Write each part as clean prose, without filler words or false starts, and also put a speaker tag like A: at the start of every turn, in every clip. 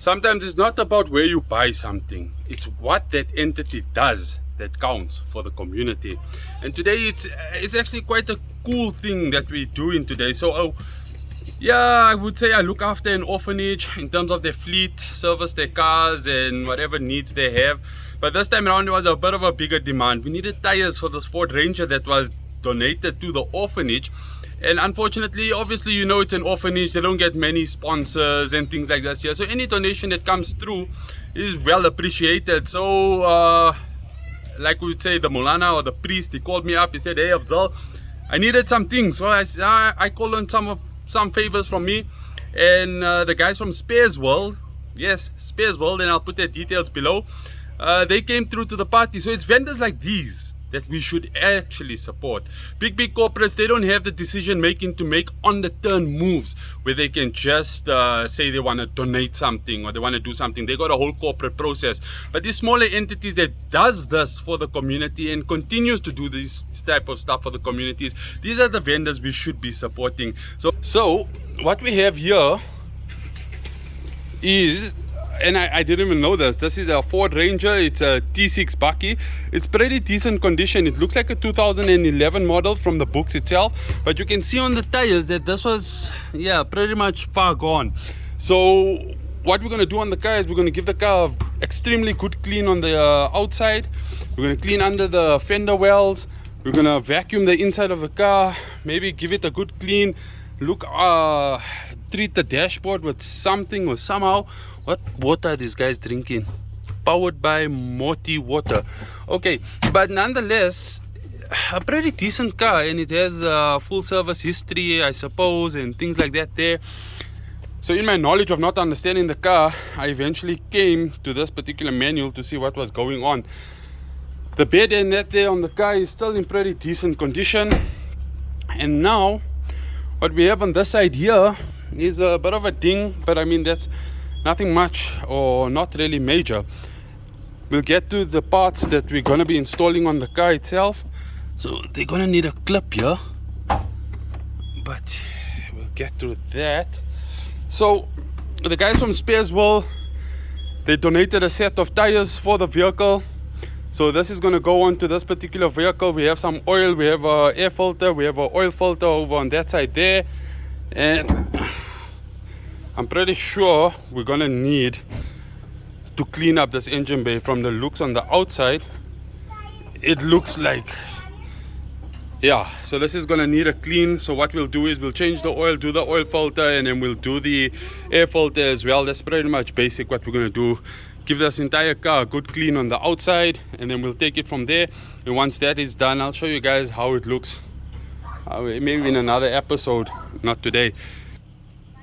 A: sometimes it's not about where you buy something, it's what that entity does that counts for the community. And today it's actually quite a cool thing that we're doing today. So yeah, I would say I look after an orphanage in terms of their fleet, service their cars and whatever needs they have. But this time around, there was a bit of a bigger demand. We needed tires for this Ford Ranger that was donated to the orphanage. And unfortunately, obviously, you know, it's an orphanage. They don't get many sponsors and things like this here. So any donation that comes through is well appreciated. So like we would say, the Mulana or the priest, he called me up. He said, hey, Afzal, I needed some things. So I called on some favors from me. And the guys from Spares World, yes, Spares World, and I'll put their details below. They came through to the party. So it's vendors like these that we should actually support. Big corporates, they don't have the decision making to make on the turn moves where they can just say they want to donate something or they want to do something. They got a whole corporate process. But these smaller entities that does this for the community and continues to do this type of stuff for the communities, these are the vendors we should be supporting. So what we have here is, and I didn't even know this is a Ford Ranger. It's a T6 bakkie. It's pretty decent condition. It looks like a 2011 model from the books itself, but you can see on the tires that this was, yeah, pretty much far gone. So what we're going to do on the car is we're going to give the car extremely good clean on the outside. We're going to clean under the fender wells. We're going to vacuum the inside of the car, maybe give it a good clean look, treat the dashboard with something or somehow. What water are these guys drinking? Powered by Morty water. Okay, but nonetheless, a pretty decent car, and it has full service history, I suppose, and things like that there. So in my knowledge of not understanding the car, I eventually came to this particular manual to see what was going on. The bed and that there on the car is still in pretty decent condition. And now what we have on this side here is a bit of a ding, but I mean that's nothing much or not really major. We'll get to the parts that we're going to be installing on the car itself. So they're going to need a clip here, but we'll get to that. So the guys from Spares World, they donated a set of tires for the vehicle. So this is going to go on to this particular vehicle. We have some oil, we have an air filter, we have an oil filter over on that side there, and I'm pretty sure we're gonna need to clean up this engine bay. From the looks on the outside, it looks like, yeah, so this is gonna need a clean. So what we'll do is we'll change the oil, do the oil filter, and then we'll do the air filter as well. That's pretty much basic what we're gonna do. Give this entire car a good clean on the outside, and then we'll take it from there. And once that is done, I'll show you guys how it looks, maybe in another episode, not today.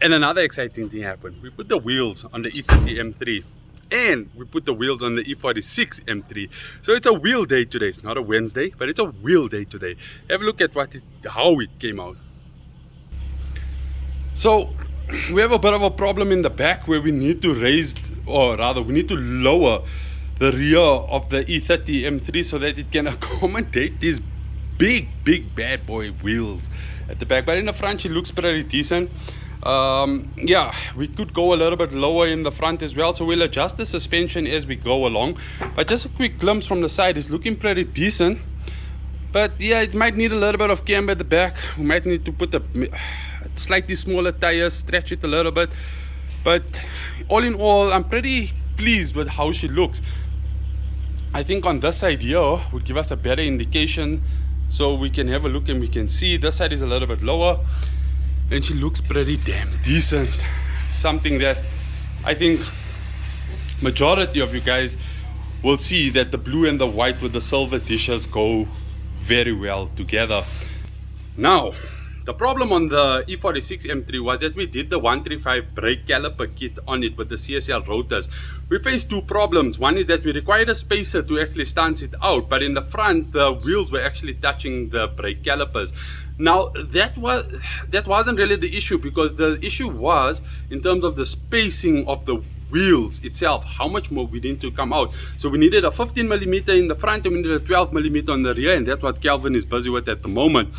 A: And another exciting thing happened. We put the wheels on the E30 M3 and we put the wheels on the E46 M3. So it's a wheel day today. It's not a Wednesday, but it's a wheel day today. Have a look at how it came out. So we have a bit of a problem in the back where we need to raise, or rather we need to lower the rear of the E30 M3 so that it can accommodate these big bad boy wheels at the back. But in the front it looks pretty decent. Yeah, we could go a little bit lower in the front as well, so we'll adjust the suspension as we go along. But just a quick glimpse from the side, is looking pretty decent. But yeah, it might need a little bit of camber at the back. We might need to put a slightly smaller tires, stretch it a little bit. But all in all, I'm pretty pleased with how she looks. I think on this side here would give us a better indication, so we can have a look and we can see this side is a little bit lower. And she looks pretty damn decent. Something that I think majority of you guys will see that the blue and the white with the silver dishes go very well together. Now, the problem on the E46 M3 was that we did the 135 brake caliper kit on it with the CSL rotors. We faced two problems. One is that we required a spacer to actually stance it out, but in the front the wheels were actually touching the brake calipers. Now that wasn't really the issue, because the issue was in terms of the spacing of the wheels itself, how much more we need to come out. So we needed a 15mm in the front and we needed a 12mm on the rear, and that's what Calvin is busy with at the moment.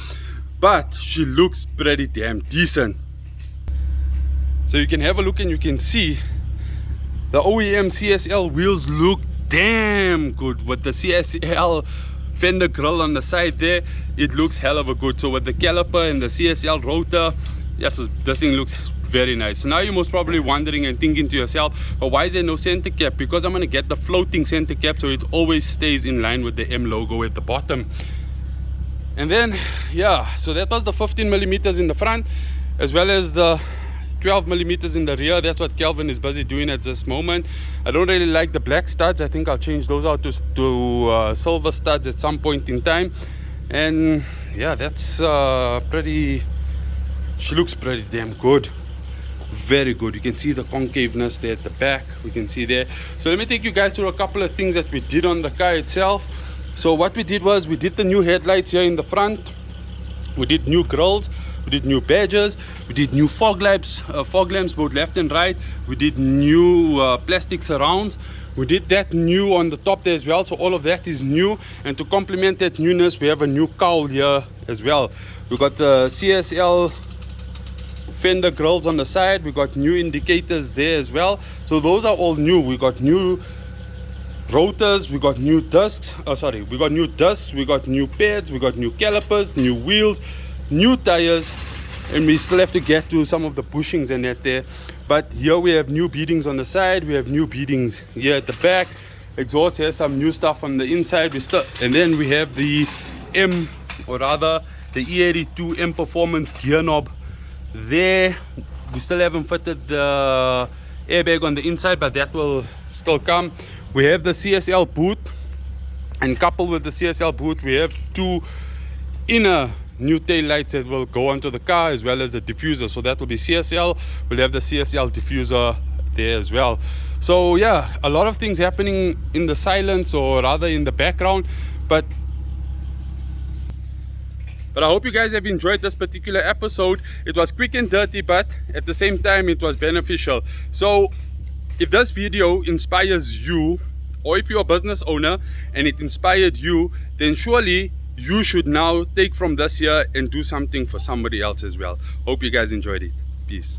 A: But she looks pretty damn decent. So you can have a look and you can see The OEM CSL wheels look damn good with the CSL fender grille on the side there. It looks hell of a good. So with the caliper and the CSL rotor, yes, this thing looks very nice. So now you're most probably wondering and thinking to yourself, but why is there no center cap? Because I'm going to get the floating center cap so it always stays in line with the M logo at the bottom. And then yeah, so that was the 15 millimeters in the front as well as the 12 millimeters in the rear. That's what Kelvin is busy doing at this moment. I don't really like the black studs. I think I'll change those out to silver studs at some point in time. And yeah, that's pretty, she looks pretty damn good. Very good. You can see the concaveness there at the back, we can see there. So let me take you guys through a couple of things that we did on the car itself. So what we did was we did the new headlights here in the front, we did new grills, we did new badges, we did new fog lamps both left and right, we did new plastic surrounds, we did that new on the top there as well. So all of that is new, and to complement that newness we have a new cowl here as well. We got the CSL fender grills on the side, we got new indicators there as well. So those are all new. We got new rotors, we got new discs, we got new discs, we got new pads, we got new calipers, new wheels, new tires, and we still have to get to some of the bushings and that there. But here we have new beadings on the side, we have new beadings here at the back. Exhaust has some new stuff on the inside. And then we have the M, or rather the E32 M Performance gear knob there. We still haven't fitted the airbag on the inside, but that will still come. We have the CSL boot, and coupled with the CSL boot we have two inner new tail lights that will go onto the car, as well as the diffuser. So that will be CSL. We'll have the CSL diffuser there as well. So yeah, a lot of things happening in the silence, or rather in the background, but I hope you guys have enjoyed this particular episode. It was quick and dirty, but at the same time it was beneficial. So if this video inspires you, or if you're a business owner and it inspired you, then surely you should now take from this year and do something for somebody else as well. Hope you guys enjoyed it. Peace.